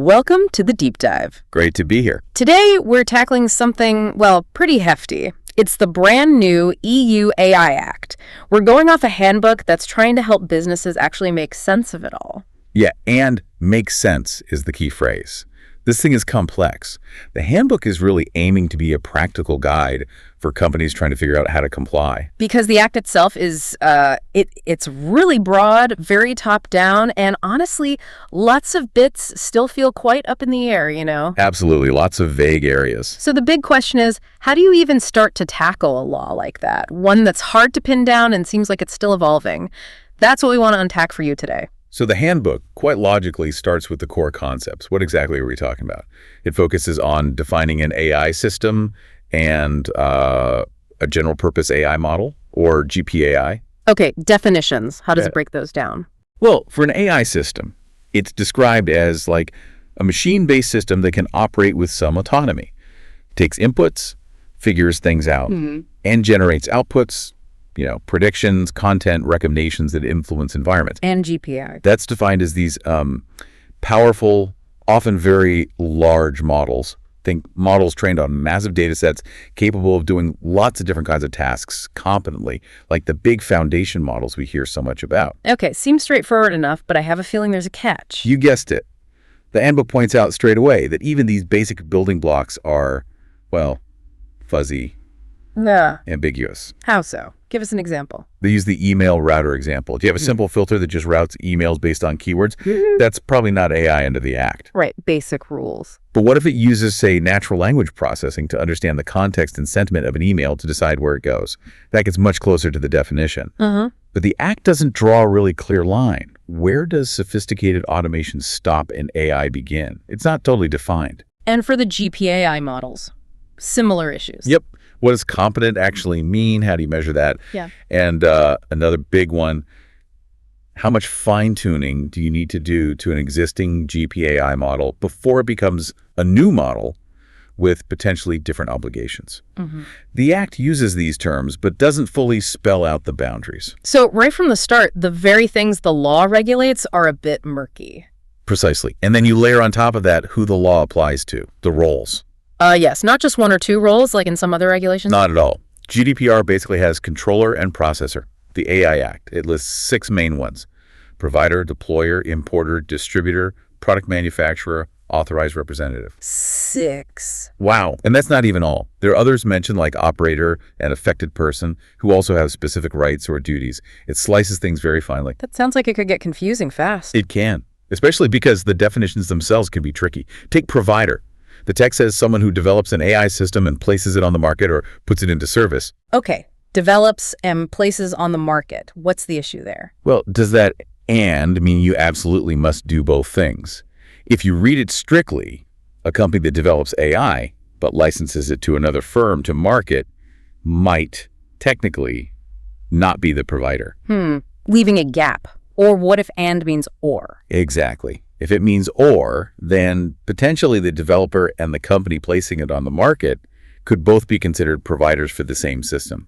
Welcome to the Deep Dive. Great to be here. Today, we're tackling something, well, pretty hefty. It's the brand new EU AI Act. We're going off a handbook that's trying to help businesses actually make sense of it all. Yeah, and make sense is the key phrase. This thing is complex. The handbook is really aiming to be a practical guide for companies trying to figure out how to comply. Because the act itself is, it's really broad, very top-down, and honestly, lots of bits still feel quite up in the air, you know? Absolutely, lots of vague areas. So the big question is, how do you even start to tackle a law like that? One that's hard to pin down and seems like it's still evolving. That's what we want to unpack for you today. So the handbook, quite logically, starts with the core concepts. What exactly are we talking about? It focuses on defining an AI system and a general purpose AI model, or GPAI. Okay, definitions. How does it break those down? Well, for an AI system, it's described as like a machine-based system that can operate with some autonomy. Takes inputs, figures things out, and generates outputs, predictions, content, recommendations that influence environments. And GPAI. That's defined as these powerful, often very large models. Think models trained on massive data sets, capable of doing lots of different kinds of tasks competently, like the big foundation models we hear so much about. Okay, seems straightforward enough, but I have a feeling there's a catch. You guessed it. The handbook points out straight away that even these basic building blocks are, well, fuzzy, ambiguous. How so? Give us an example. They use the email router example. Do you have a simple filter that just routes emails based on keywords? That's probably not AI under the act. Right, basic rules. But what if it uses, say, natural language processing to understand the context and sentiment of an email to decide where it goes? That gets much closer to the definition. But the act doesn't draw a really clear line. Where does sophisticated automation stop and AI begin? It's not totally defined. And for the GPAI models, similar issues. Yep. What does competent actually mean? How do you measure that? Yeah. And another big one, how much fine-tuning do you need to do to an existing GPAI model before it becomes a new model with potentially different obligations? The Act uses these terms, but doesn't fully spell out the boundaries. So right from the start, the very things the law regulates are a bit murky. Precisely. And then you layer on top of that who the law applies to, the roles. Yes, not just one or two roles like in some other regulations? Not at all. GDPR basically has controller and processor. The AI Act, it lists 6 main ones: provider, deployer, importer, distributor, product manufacturer, authorized representative. 6. Wow. And that's not even all. There are others mentioned like operator and affected person who also have specific rights or duties. It slices things very finely. That sounds like it could get confusing fast. It can, especially because the definitions themselves can be tricky. Take provider. The text says someone who develops an AI system and places it on the market or puts it into service. Okay, develops and places on the market. What's the issue there? Well, does that "and" mean you absolutely must do both things? If you read it strictly, a company that develops AI but licenses it to another firm to market might technically not be the provider. Leaving a gap. Or what if "and" means "or"? Exactly. If it means "or," then potentially the developer and the company placing it on the market could both be considered providers for the same system.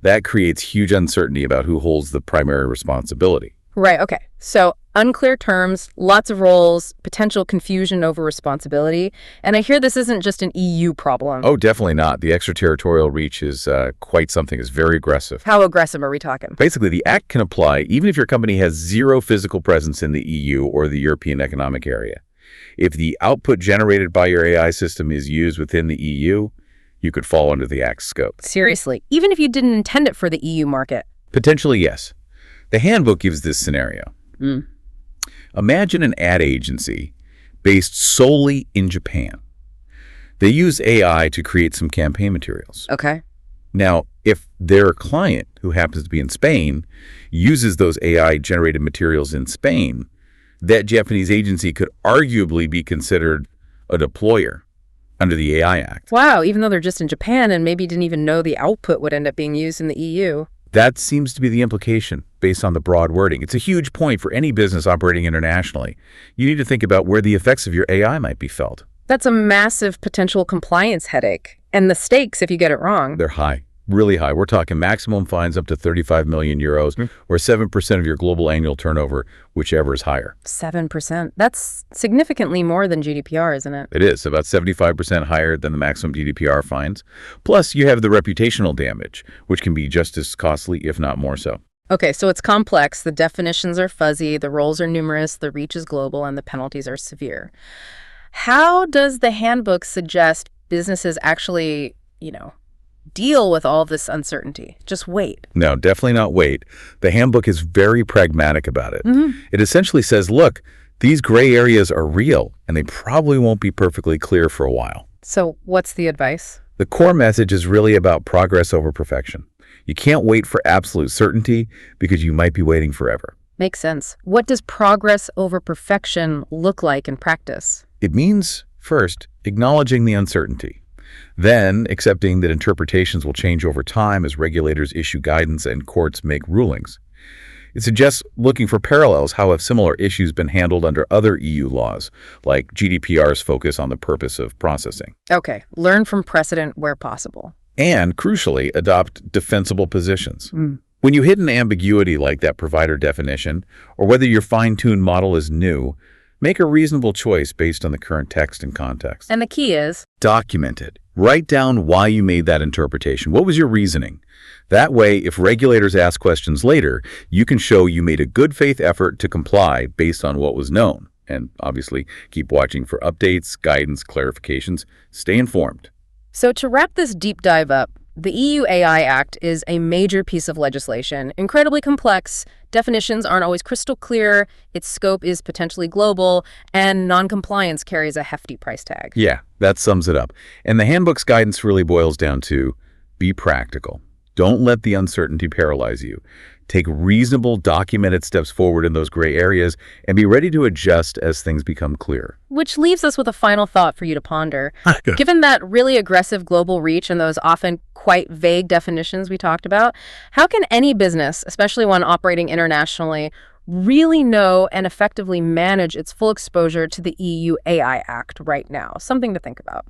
That creates huge uncertainty about who holds the primary responsibility. Right, okay. So unclear terms, lots of roles, potential confusion over responsibility. And I hear this isn't just an EU problem. Oh, definitely not. The extraterritorial reach is quite something. It's very aggressive. How aggressive are we talking? Basically, the Act can apply even if your company has 0 physical presence in the EU or the European Economic Area. If the output generated by your AI system is used within the EU, you could fall under the Act's scope. Seriously, even if you didn't intend it for the EU market? Potentially, yes. The handbook gives this scenario. Imagine an ad agency based solely in Japan. They use AI to create some campaign materials. Okay. Now, if their client, who happens to be in Spain, uses those AI-generated materials in Spain, that Japanese agency could arguably be considered a deployer under the AI Act. Wow, even though they're just in Japan and maybe didn't even know the output would end up being used in the EU. That seems to be the implication based on the broad wording. It's a huge point for any business operating internationally. You need to think about where the effects of your AI might be felt. That's a massive potential compliance headache. And the stakes, if you get it wrong. They're high. really high. We're talking maximum fines up to 35 million euros or 7% of your global annual turnover, whichever is higher. 7%. That's significantly more than GDPR, isn't it? It is about 75% higher than the maximum GDPR fines. Plus, you have the reputational damage, which can be just as costly, if not more so. Okay, so it's complex. The definitions are fuzzy, the roles are numerous, the reach is global, and the penalties are severe. How does the handbook suggest businesses actually, deal with all of this uncertainty? Just wait. No, definitely not wait. The handbook is very pragmatic about it. Mm-hmm. It essentially says, look, these gray areas are real, and they probably won't be perfectly clear for a while. So what's the advice? The core message is really about progress over perfection. You can't wait for absolute certainty because you might be waiting forever. Makes sense. What does progress over perfection look like in practice? It means, first, acknowledging the uncertainty. Then, accepting that interpretations will change over time as regulators issue guidance and courts make rulings. It suggests looking for parallels. How have similar issues been handled under other EU laws, like GDPR's focus on the purpose of processing? Okay, learn from precedent where possible. And, crucially, adopt defensible positions. Mm. When you hit an ambiguity like that provider definition, or whether your fine-tuned model is new, make a reasonable choice based on the current text and context. And the key is? Document it. Write down why you made that interpretation. What was your reasoning? That way, if regulators ask questions later, you can show you made a good faith effort to comply based on what was known. And obviously, keep watching for updates, guidance, clarifications. Stay informed. So to wrap this deep dive up, the EU AI Act is a major piece of legislation, incredibly complex, definitions aren't always crystal clear, its scope is potentially global, and non-compliance carries a hefty price tag. Yeah, that sums it up. And the handbook's guidance really boils down to be practical. Don't let the uncertainty paralyze you. Take reasonable, documented steps forward in those gray areas and be ready to adjust as things become clear. Which leaves us with a final thought for you to ponder. Given that really aggressive global reach and those often quite vague definitions we talked about, how can any business, especially one operating internationally, really know and effectively manage its full exposure to the EU AI Act right now? Something to think about.